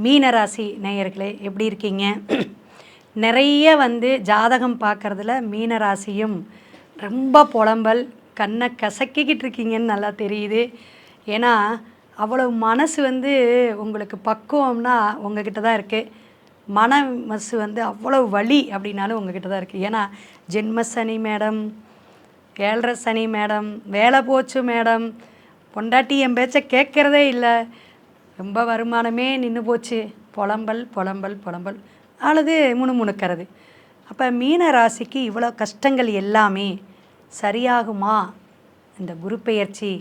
மீனராசி நேயர்களே எப்படி இருக்கீங்க? நிறைய ஜாதகம் பார்க்குறதுல மீனராசியும் ரொம்ப புலம்பல் கண்ணை கசக்கிக்கிட்டு இருக்கீங்கன்னு நல்லா தெரியுது. ஏன்னா அவ்வளவு மனசு உங்களுக்கு பக்குவம்னா உங்ககிட்ட தான் இருக்குது. மனசு அவ்வளவு வலி அப்படின்னாலும் உங்ககிட்ட தான் இருக்குது. ஏன்னா ஜென்ம சனி மேடம், 7.5 சனி மேடம், வேலை போச்சு மேடம், பொண்டாட்டி என் பேச்சை கேட்குறதே இல்லை, ரொம்ப வருமானமே நின்று போச்சு, புலம்பல் புலம்பல் புலம்பல் அழுது முணுமுணுக்கிறது. அப்போ மீன ராசிக்கு இவ்வளோ கஷ்டங்கள் எல்லாமே சரியாகுமா? இந்த குரு பெயர்ச்சி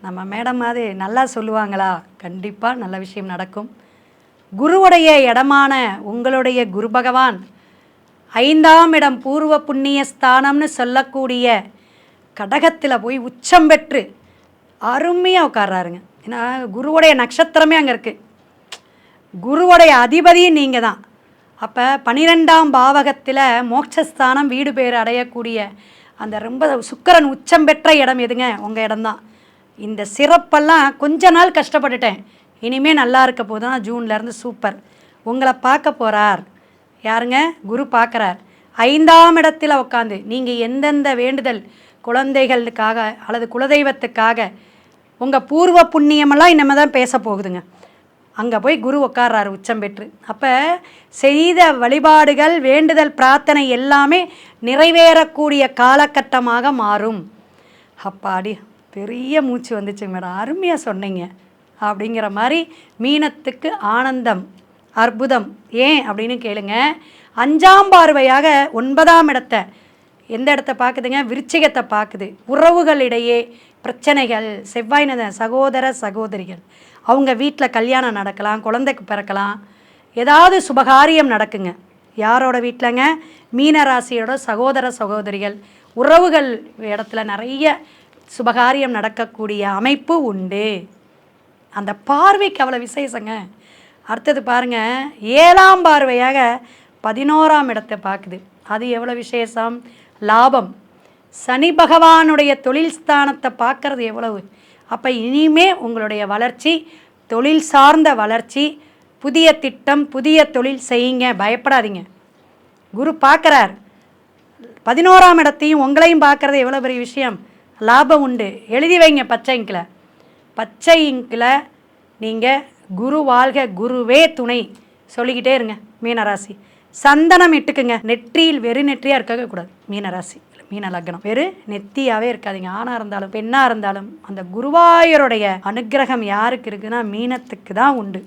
நம்ம மேடம் அது நல்லா சொல்லுவாங்களா? கண்டிப்பாக நல்ல விஷயம் நடக்கும். குருவுடைய இடமான உங்களுடைய குரு பகவான் 5ஆம் இடம் பூர்வ புண்ணிய ஸ்தானம்னு சொல்லக்கூடிய கடகத்தில் போய் உச்சம் பெற்று அருமையாக உட்கார்றாருங்க. ஏன்னா குருவுடைய நட்சத்திரமே அங்கே இருக்குது, குருவுடைய அதிபதியும் நீங்கள் தான். அப்போ 12ஆம் பாவகத்தில் மோட்சஸ்தானம் வீடு பேர் அடையக்கூடிய அந்த ரொம்ப சுக்கிரன் உச்சம் பெற்ற இடம் எதுங்க? உங்கள் இடம்தான். இந்த சிறப்பெல்லாம் கொஞ்ச நாள் கஷ்டப்பட்டுட்டேன், இனிமேல் நல்லா இருக்க போதும். ஜூன்லேருந்து சூப்பர் உங்களை பார்க்க போகிறார். யாருங்க? குரு பார்க்குறார். 5ஆம் இடத்தில் உட்காந்து நீங்கள் எந்தெந்த வேண்டுதல் குழந்தைகளுக்காக அல்லது குலதெய்வத்துக்காக உங்கள் பூர்வ புண்ணியமெல்லாம் இனிமேல் தான் பேச போகுதுங்க. அங்கே போய் குரு உட்கார்றாரு உச்சம் பெற்று. அப்போ செய்த வழிபாடுகள் வேண்டுதல் பிரார்த்தனை எல்லாமே நிறைவேறக்கூடிய காலகட்டமாக மாறும். அப்பாடி பெரிய மூச்சு வந்துச்சு மேடம், அருமையாக சொன்னீங்க அப்படிங்கிற மாதிரி மீனத்துக்கு ஆனந்தம் அற்புதம். ஏன் அப்படின்னு கேளுங்க. 5ஆம் பார்வையாக 9ஆம் இடத்தை எந்த இடத்த பார்க்குதுங்க? விருச்சிகத்தை பார்க்குது. உறவுகளிடையே பிரச்சனைகள், செவ்வாய்னத சகோதர சகோதரிகள் அவங்க வீட்டில் கல்யாணம் நடக்கலாம், குழந்தைக்கு பிறக்கலாம், ஏதாவது சுபகாரியம் நடக்குங்க. யாரோட வீட்டிலங்க? மீனராசியோட சகோதர சகோதரிகள் உறவுகள் இடத்துல நிறைய சுபகாரியம் நடக்கக்கூடிய அமைப்பு உண்டு. அந்த பார்வைக்கு அவ்வளோ விசேஷங்க. அடுத்தது பாருங்கள், 7ஆம் பார்வையாக 11ஆம் இடத்தை பார்க்குது. அது எவ்வளோ விசேஷம்? லாபம். சனி பகவானுடைய தொழில் ஸ்தானத்தை பார்க்குறது எவ்வளவு. அப்போ இனிமே உங்களுடைய வளர்ச்சி, தொழில் சார்ந்த வளர்ச்சி, புதிய திட்டம், புதிய தொழில் செய்யுங்க, பயப்படாதீங்க. குரு பார்க்குறார். 11ஆம் இடத்தையும் உங்களையும் பார்க்குறது எவ்வளோ பெரிய விஷயம். லாபம் உண்டு. எழுதி வைங்க பச்சை இங்கில். பச்சை இங்கில் நீங்கள் குரு வாழ்க குருவே துணை சொல்லிக்கிட்டே இருங்க. மீனராசி சந்தனம் இட்டுக்குங்க. நெற்றியில் வெறு நெற்றியாக இருக்கக்கூடாது. மீனராசி மீன லக்னம் வெறு நெத்தியாகவே இருக்காதிங்க. ஆணாக இருந்தாலும் பெண்ணாக இருந்தாலும் அந்த குருவாயூருடைய அனுக்கிரகம் யாருக்கு இருக்குன்னா மீனத்துக்கு தான் உண்டு.